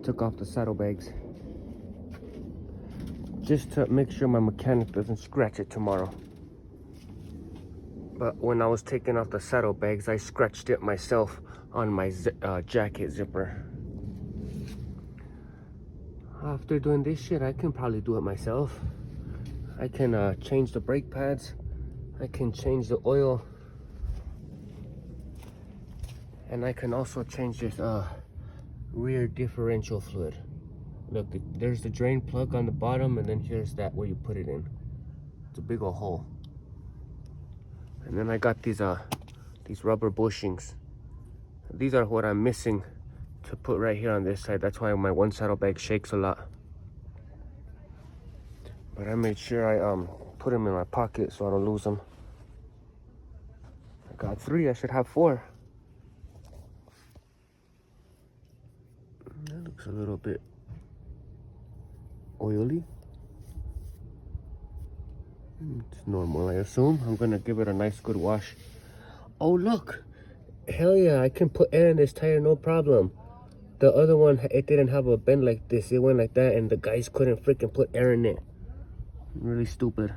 took off the saddlebags, just to make sure my mechanic doesn't scratch it tomorrow. But when I was taking off the saddlebags, I scratched it myself on my jacket zipper. After doing this shit, I can probably do it myself. I can change the brake pads, I can change the oil, and I can also change this rear differential fluid. Look, there's the drain plug on the bottom, and then here's that where you put it in. It's a big old hole. And then I got these rubber bushings. These are what I'm missing to put right here on this side. That's why my one saddlebag shakes a lot. But I made sure I put them in my pocket so I don't lose them. I got 3, I should have 4. That looks a little bit oily. It's normal, I assume. I'm gonna give it a nice good wash. Oh look, hell yeah, I can put air in this tire, no problem. The other one, it didn't have a bend like this. It went like that, and the guys couldn't freaking put air in it. Really stupid.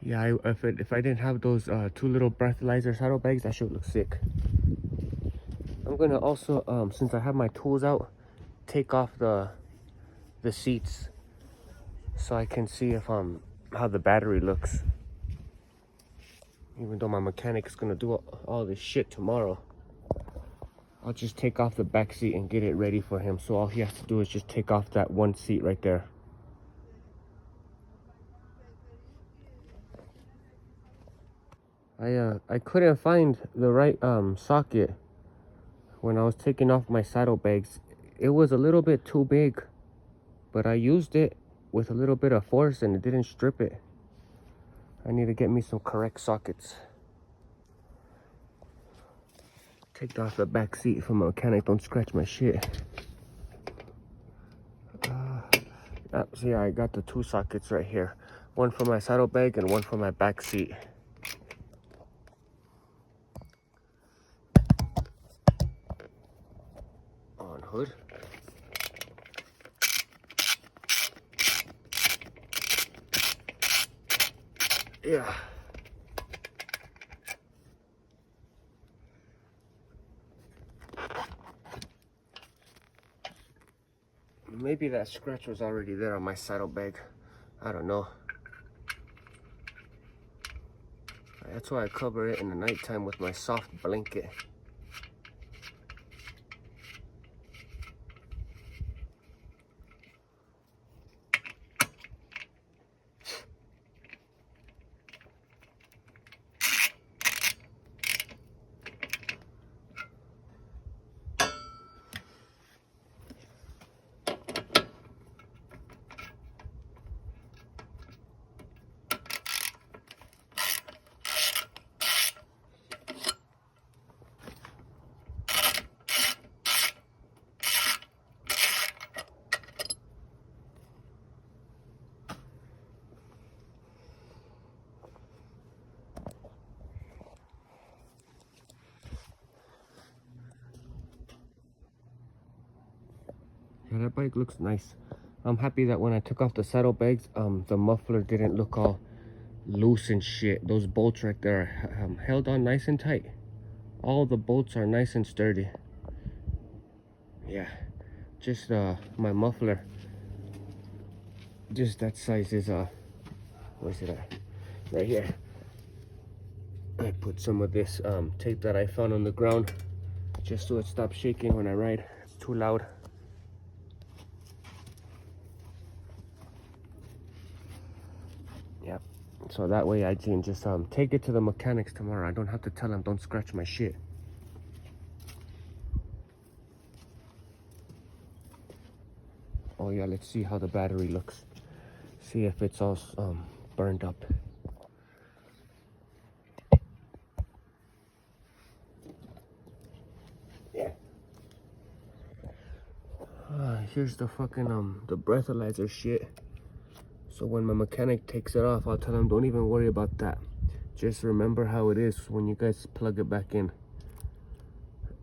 Yeah, if I didn't have those 2 little breathalyzer saddlebags, that should look sick. I'm gonna also, since I have my tools out, take off the seats so I can see if how the battery looks. Even though my mechanic is gonna do all this shit tomorrow, I'll just take off the back seat and get it ready for him. So all he has to do is just take off that one seat right there. I couldn't find the right socket when I was taking off my saddlebags. It was a little bit too big, but I used it with a little bit of force and it didn't strip it. I need to get me some correct sockets. Take off the back seat for my mechanic, don't scratch my shit. So yeah, I got the 2 sockets right here. One for my saddlebag and one for my back seat. On hood. Yeah. Maybe that scratch was already there on my saddlebag. I don't know. That's why I cover it in the nighttime with my soft blanket. Yeah, that bike looks nice. I'm happy that when I took off the saddlebags, the muffler didn't look all loose and shit. Those bolts right there are held on nice and tight. All the bolts are nice and sturdy. Yeah, just my muffler, just that size is where's it at? Right here. I put some of this tape that I found on the ground just so it stops shaking when I ride. It's too loud. Yep. So that way I can just take it to the mechanics tomorrow. I don't have to tell them don't scratch my shit. Oh yeah, let's see how the battery looks. See if it's all burned up. Yeah. Here's the fucking the breathalyzer shit. So when my mechanic takes it off, I'll tell him don't even worry about that. Just remember how it is when you guys plug it back in.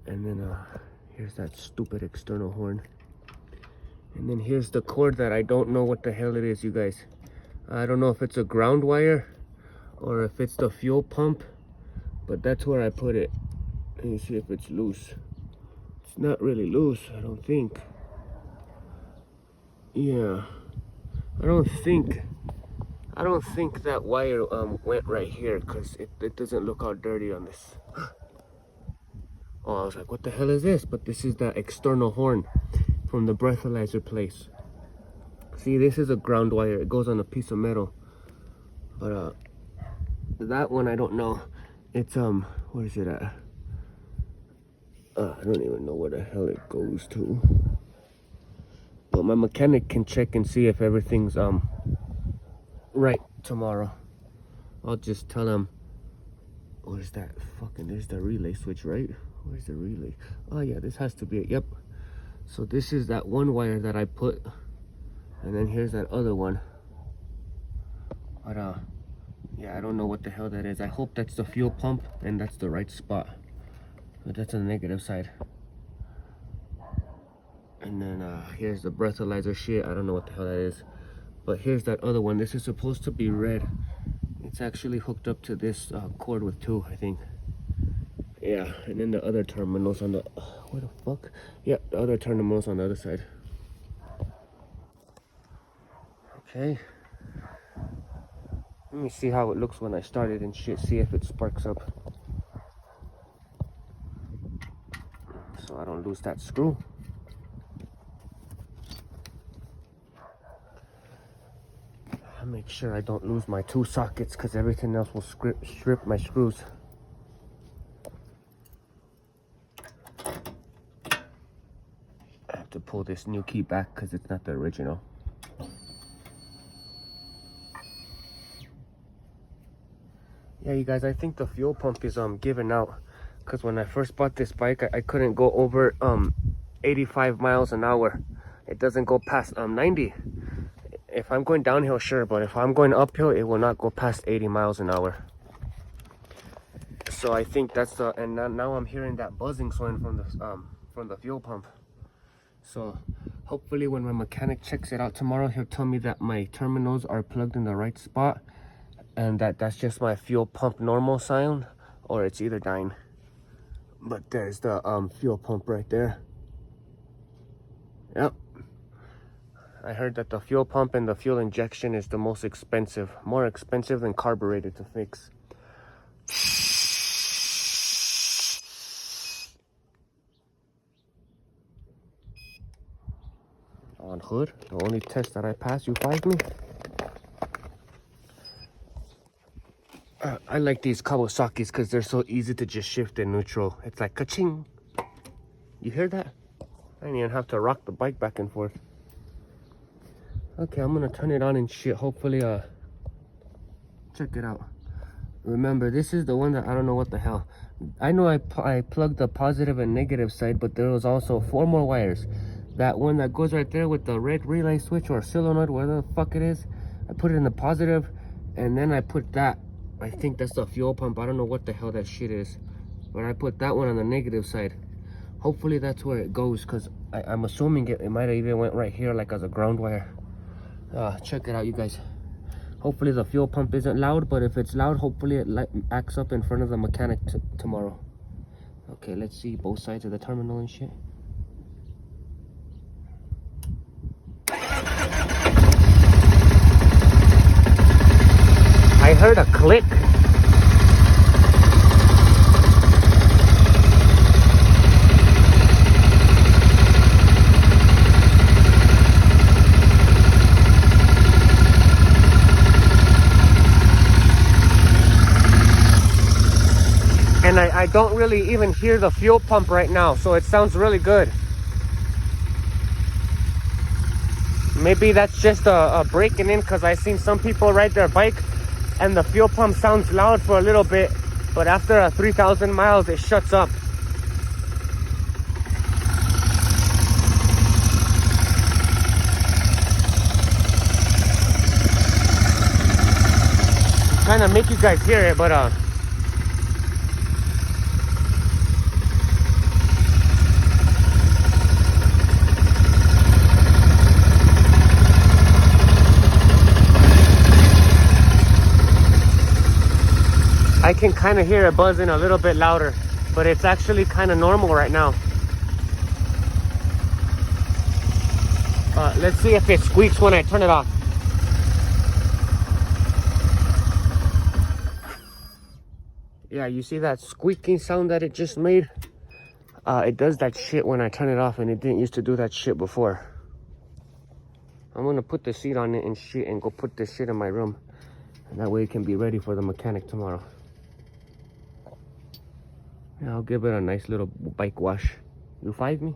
And then here's that stupid external horn. And then here's the cord that I don't know what the hell it is, you guys. I don't know if it's a ground wire or if it's the fuel pump, but that's where I put it. Let me see if it's loose. It's not really loose, I don't think. Yeah, I don't think that wire went right here, because it doesn't look all dirty on this. Oh, I was like, what the hell is this? But this is the external horn from the breathalyzer place. See, this is a ground wire. It goes on a piece of metal. But that one I don't know. It's where is it at? I don't even know where the hell it goes to. But my mechanic can check and see if everything's right tomorrow. I'll just tell him. Where's that fucking, there's the relay switch, right? Where's the relay? Oh yeah, this has to be it. Yep. So this is that one wire that I put, and then here's that other one. But yeah, I don't know what the hell that is. I hope that's the fuel pump and that's the right spot. But that's on the negative side. And then here's the breathalyzer shit. I don't know what the hell that is. But here's that other one. This is supposed to be red. It's actually hooked up to this cord with two, I think. Yeah, and then the other terminals on the, where the fuck? Yeah, the other terminals on the other side. Okay. Let me see how it looks when I start it and shit, see if it sparks up. So I don't lose that screw. I make sure I don't lose my two sockets, because everything else will strip my screws. I have to pull this new key back because it's not the original. Yeah, you guys, I think the fuel pump is giving out, because when I first bought this bike, I couldn't go over 85 miles an hour. It doesn't go past 90. If I'm going downhill, sure, but if I'm going uphill, it will not go past 80 miles an hour. So I think that's the, and now I'm hearing that buzzing sound from the fuel pump. So hopefully when my mechanic checks it out tomorrow, he'll tell me that my terminals are plugged in the right spot, and that's just my fuel pump normal sound, or it's either dying. But there's the fuel pump right there. Yep. I heard that the fuel pump and the fuel injection is the most expensive, more expensive than carburetor to fix. On hood, the only test that I passed, you 5 me. I like these Kawasaki's because they're so easy to just shift in neutral. It's like ka-ching. You hear that? I didn't even have to rock the bike back and forth. Okay, I'm gonna turn it on and shit. Hopefully, check it out. Remember, this is the one that I don't know what the hell. I know I plugged the positive and negative side, but there was also 4 more wires. That one that goes right there with the red relay switch or solenoid, whatever the fuck it is, I put it in the positive, and then I put that. I think that's the fuel pump. I don't know what the hell that shit is, but I put that one on the negative side. Hopefully that's where it goes, because I'm assuming it might have even went right here like as a ground wire. Check it out, you guys. Hopefully the fuel pump isn't loud, but if it's loud, hopefully it acts up in front of the mechanic tomorrow. Okay, let's see both sides of the terminal and shit. I heard a click. And I don't really even hear the fuel pump right now, so it sounds really good. Maybe that's just a breaking in, because I've seen some people ride their bike and the fuel pump sounds loud for a little bit, but after 3,000 miles it shuts up. I'm trying to make you guys hear it, but I can kind of hear it buzzing a little bit louder, but it's actually kind of normal right now. Let's see if it squeaks when I turn it off. Yeah, you see that squeaking sound that it just made? It does that shit when I turn it off, and it didn't used to do that shit before. I'm gonna put the seat on it and shit and go put this shit in my room. And that way it can be ready for the mechanic tomorrow. Yeah, I'll give it a nice little bike wash. You 5 me?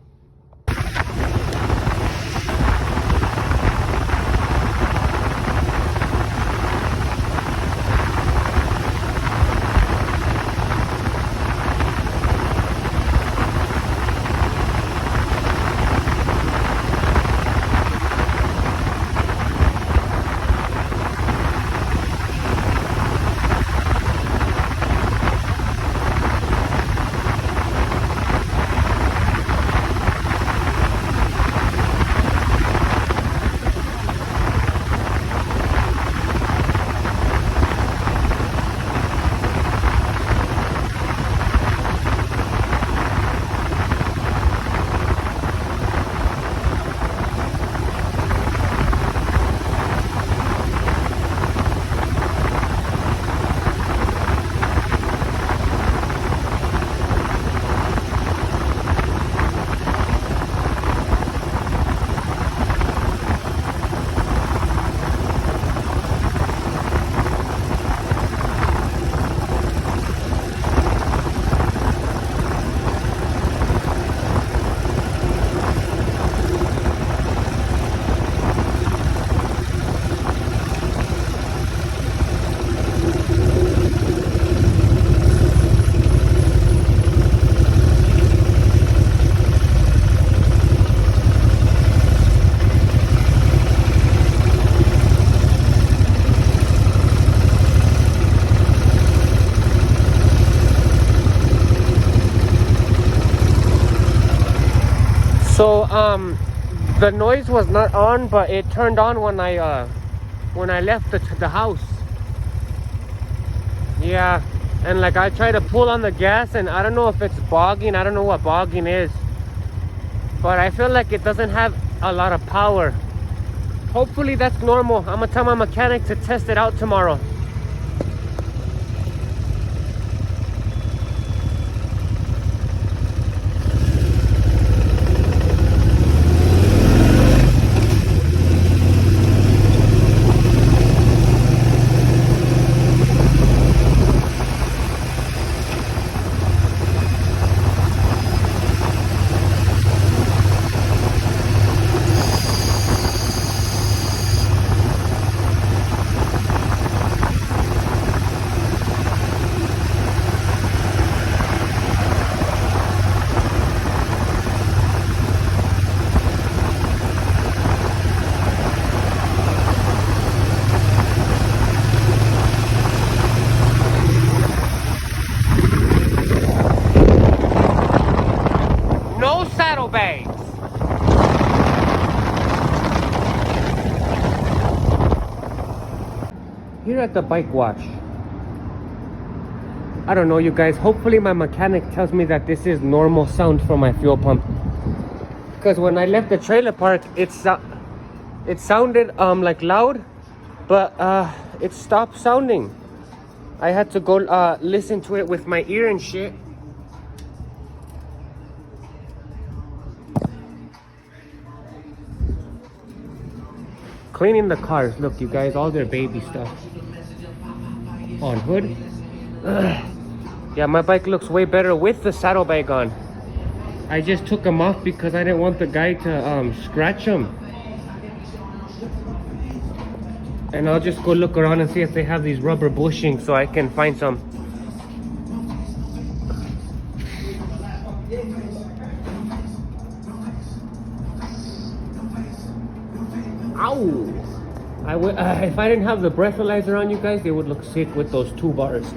So the noise was not on, but it turned on when I left the house. Yeah, and like I tried to pull on the gas, and I don't know if it's bogging. I don't know what bogging is, but I feel like it doesn't have a lot of power. Hopefully that's normal. I'm gonna tell my mechanic to test it out tomorrow. Saddlebags. Here at the bike wash, I don't know, you guys, hopefully my mechanic tells me that this is normal sound for my fuel pump, because when I left the trailer park, it sounded like loud, but it stopped sounding. I had to go listen to it with my ear and shit. Cleaning the cars. Look, you guys, all their baby stuff on hood. Yeah, my bike looks way better with the saddlebag on. I just took them off because I didn't want the guy to scratch them. And I'll just go look around and see if they have these rubber bushings so I can find some. Ow! If I didn't have the breathalyzer on, you guys, they would look sick with those 2 bars.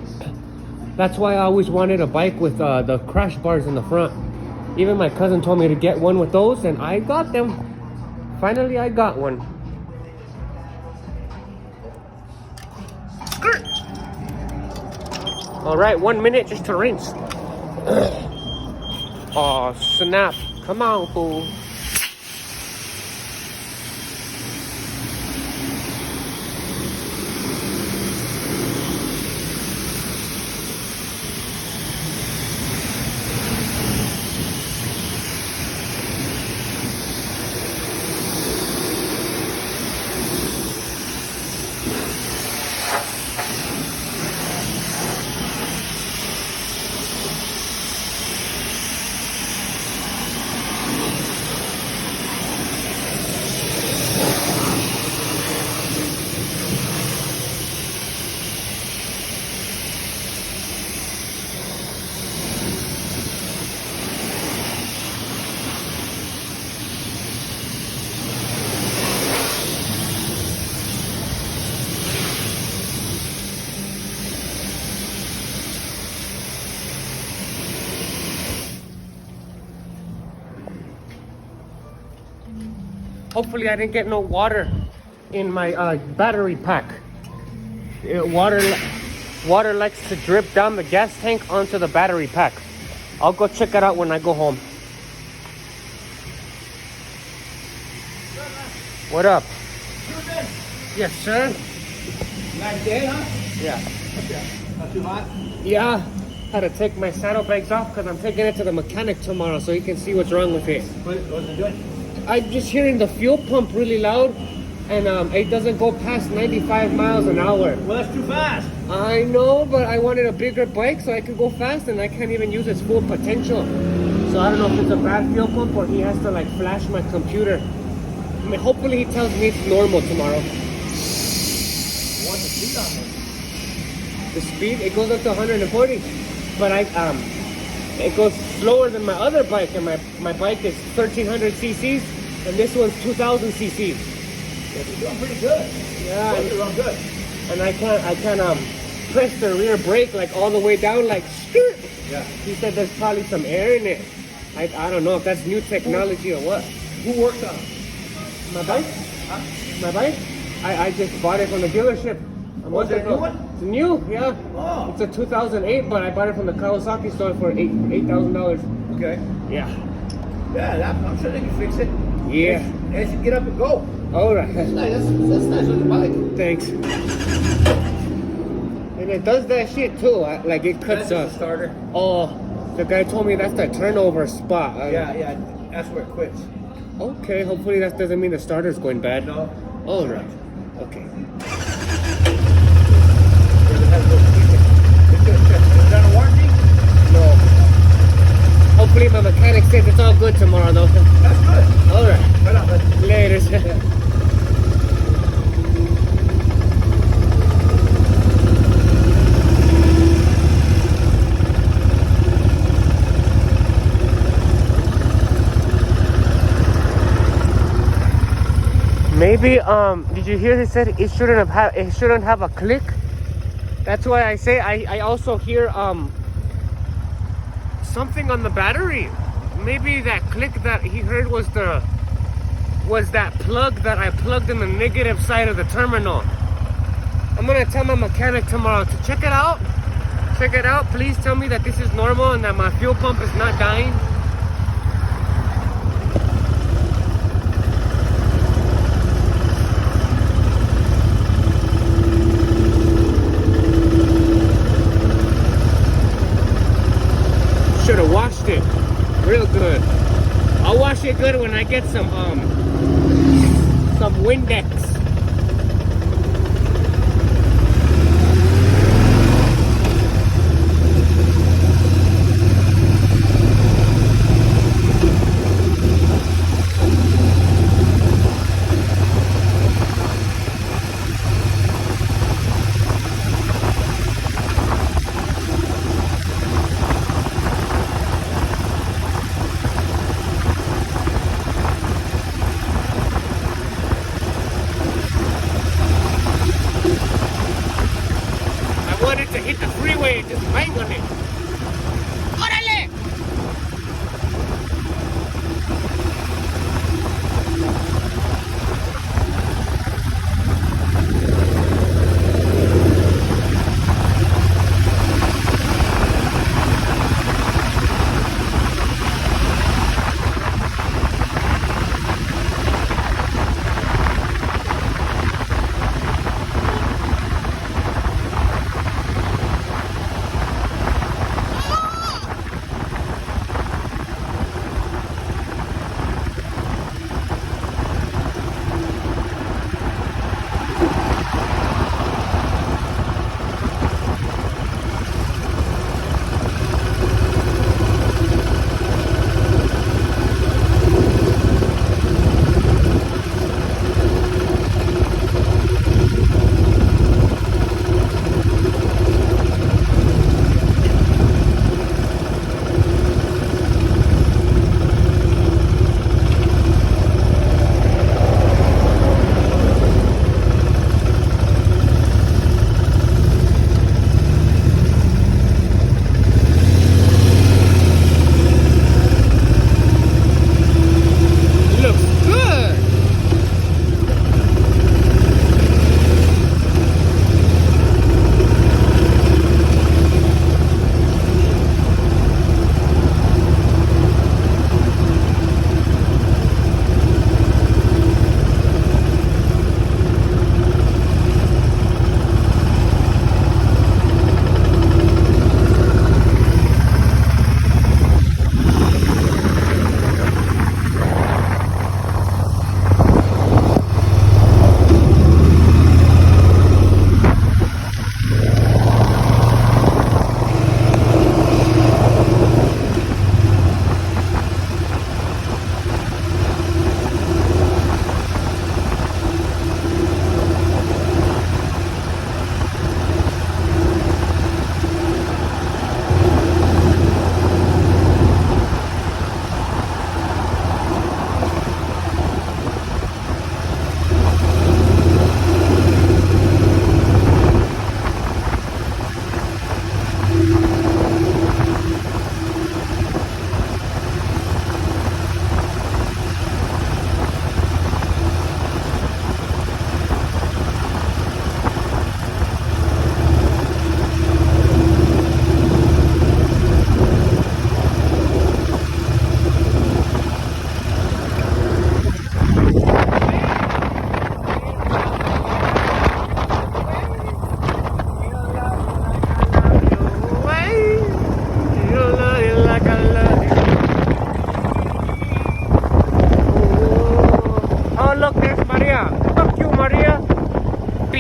That's why I always wanted a bike with the crash bars in the front. Even my cousin told me to get one with those, and I got them. Finally, I got one. All right, 1 minute just to rinse. Oh, snap. Come on, fool. Hopefully I didn't get no water in my battery pack. Water likes to drip down the gas tank onto the battery pack. I'll go check it out when I go home. What up? Yes, sir. Nice day, huh? Yeah. Okay. Not too hot? Yeah. Had to take my saddlebags off because I'm taking it to the mechanic tomorrow so he can see what's wrong with it. What's it doing? I'm just hearing the fuel pump really loud, and it doesn't go past 95 miles an hour. Well, that's too fast. I know, but I wanted a bigger bike so I could go fast, and I can't even use its full potential. So I don't know if it's a bad fuel pump or he has to like flash my computer. I mean, hopefully he tells me it's normal tomorrow. What's the speed on this? The speed, it goes up to 140, but it goes slower than my other bike, and my bike is 1300 cc's, and this one's 2000 cc's. Yeah, you're doing pretty good. Yeah, You're doing good. and I can't press the rear brake like all the way down, like skirt. Yeah. He said there's probably some air in it. I don't know if that's new technology or what. Who worked on it? My bike? Huh? My bike? I just bought it from the dealership. Was it a new one? It's new, yeah. Oh. It's a 2008, but I bought it from the Kawasaki store for $8,000. Okay. Yeah. Yeah, I'm sure they can fix it. Yeah. They should get up and go. All right. That's nice. That's nice with the bike. Thanks. And it does that shit too. Like it cuts That's off. the starter. Oh, the guy told me that's the turnover spot. Yeah, that's where it quits. Okay, hopefully that doesn't mean the starter's going bad. No. All right. Okay. Is that a warranty? No. Hopefully my mechanic says it's all good tomorrow though. That's good. All right. Right on, bud. Later. Maybe did you hear he said it shouldn't have a click? That's why I say I also hear something on the battery. Maybe that click that he heard was that plug that I plugged in the negative side of the terminal. I'm gonna tell my mechanic tomorrow to check it out. Check it out. Please tell me that this is normal and that my fuel pump is not dying. Should have washed it real good. I'll wash it good when I get some Windex.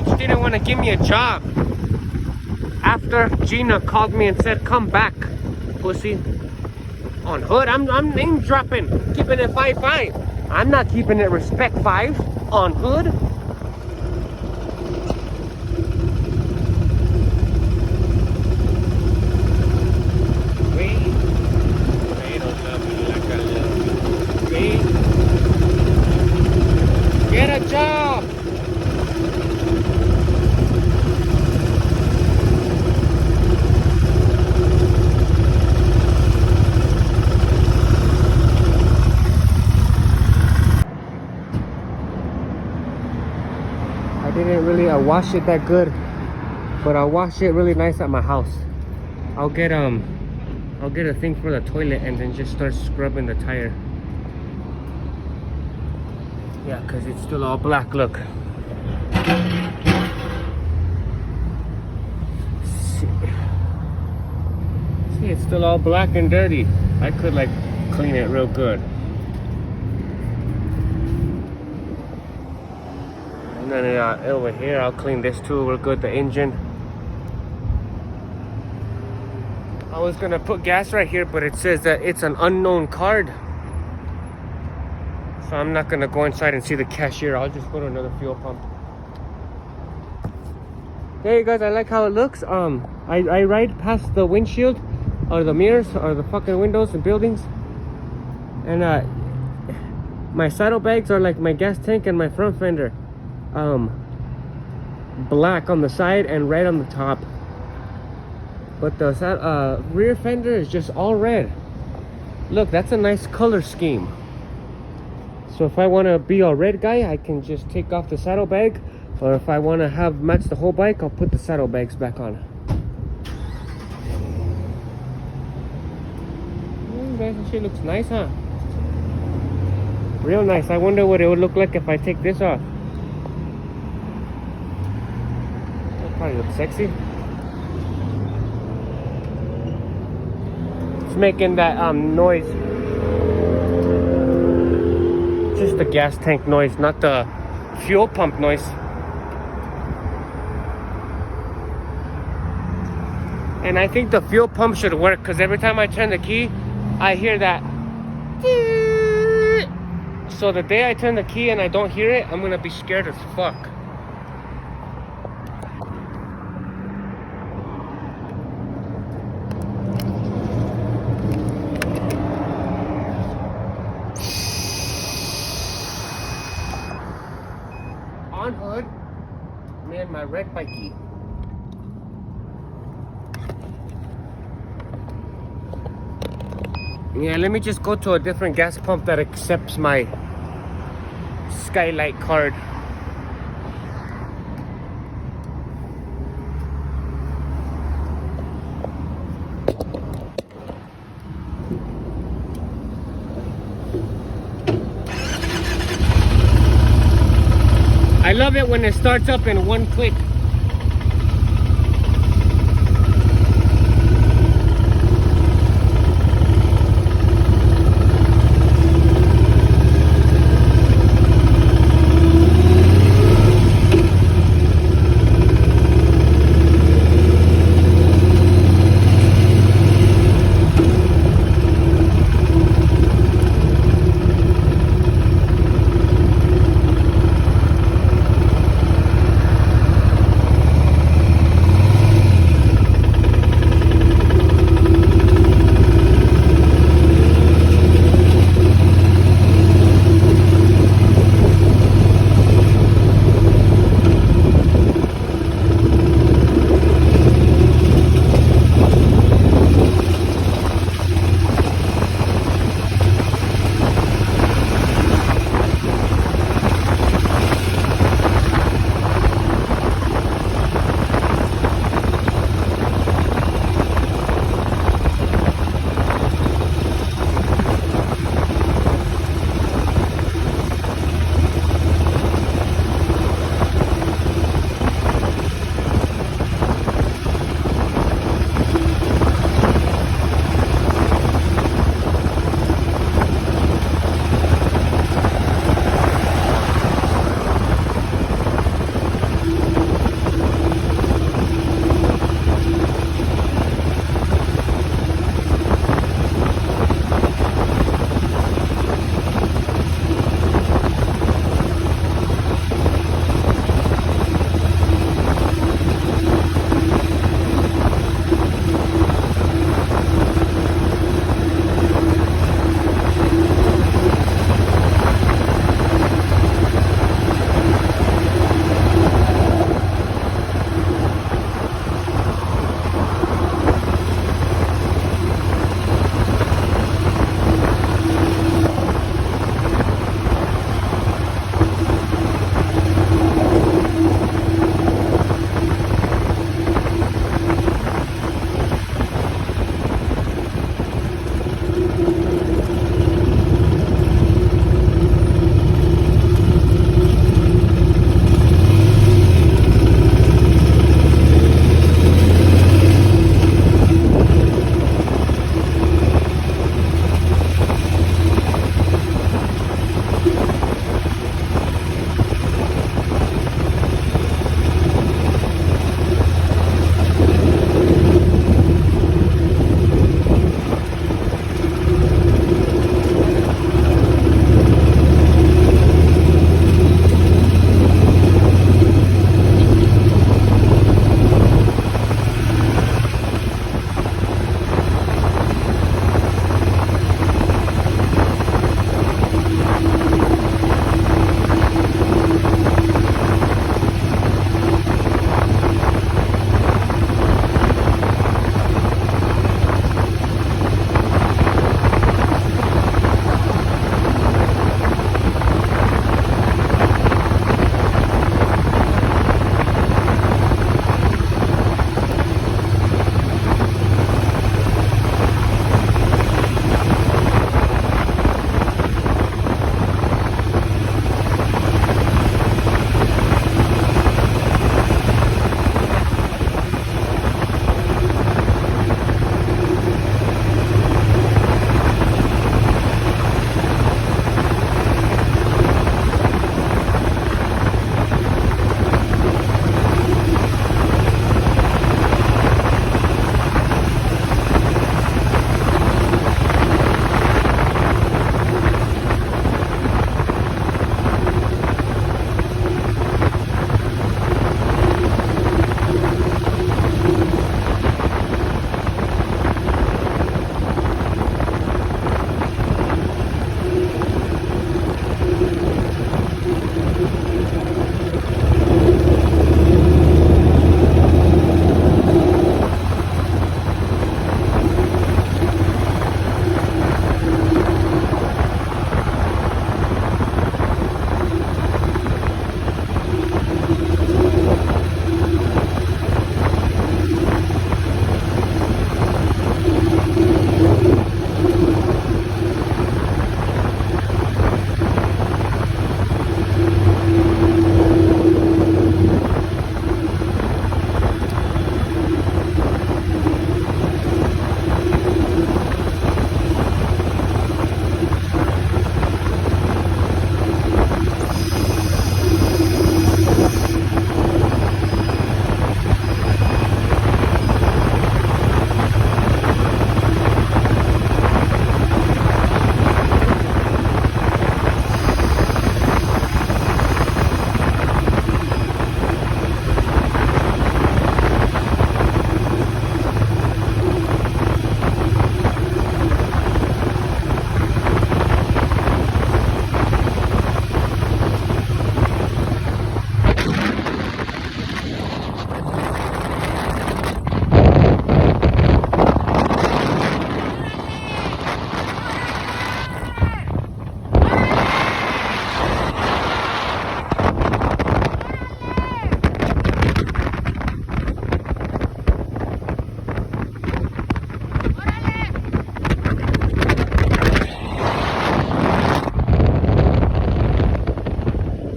bitch didn't want to give me a job. After Gina called me and said, come back, pussy. On Hood, I'm name dropping, keeping it 5-5. I'm not keeping it respect 5 on Hood. Get a job. I didn't really wash it that good, but I'll wash it really nice at my house. I'll get a thing for the toilet and then just start scrubbing the tire. Yeah, because it's still all black, look. See, it's still all black and dirty. I could like clean it real good. And then over here, I'll clean this too real good, the engine. I was gonna put gas right here, but it says that it's an unknown card. So I'm not gonna go inside and see the cashier. I'll just go to another fuel pump. Hey guys, I like how it looks. I ride past the windshield or the mirrors or the fucking windows and buildings, and my saddlebags are like my gas tank and my front fender, black on the side and red on the top. But the rear fender is just all red. Look, that's a nice color scheme. So if I want to be a red guy, I can just take off the saddlebag. Or if I want to have match the whole bike, I'll put the saddlebags back on. Guys, that shit looks nice, huh? Real nice. I wonder what it would look like if I take this off. That probably looks sexy. It's making that noise. Just the gas tank noise, not the fuel pump noise. And I think the fuel pump should work, because every time I turn the key, I hear that. So the day I turn the key and I don't hear it, I'm gonna be scared as fuck. On Hood, me and my red bikey. Yeah, let me just go to a different gas pump that accepts my Skylight card. I love it when it starts up in one click.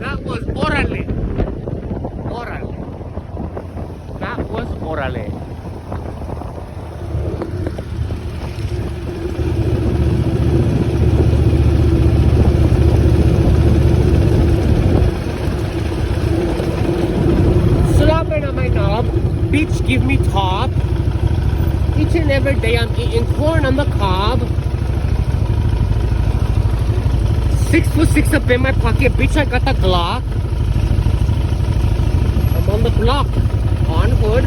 That was orale. Orale. That was orale. Slobbing on my knob. Bitch, give me top. Each and every day I'm eating corn on the cob. 6'6" up in my pocket, bitch, I got the Glock. I'm on the block, on hood.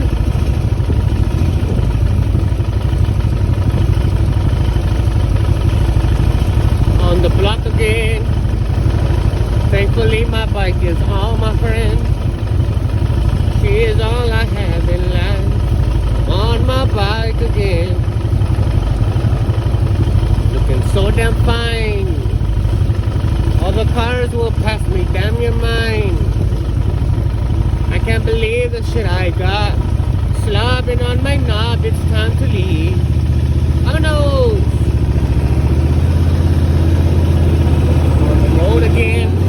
On the block again. Thankfully my bike is all my friend. She is all I have in life. On my bike again. Looking so damn fine. All the cars will pass me, damn your mind. I can't believe the shit I got. Slobbing on my knob, it's time to leave. Oh no! On the road again.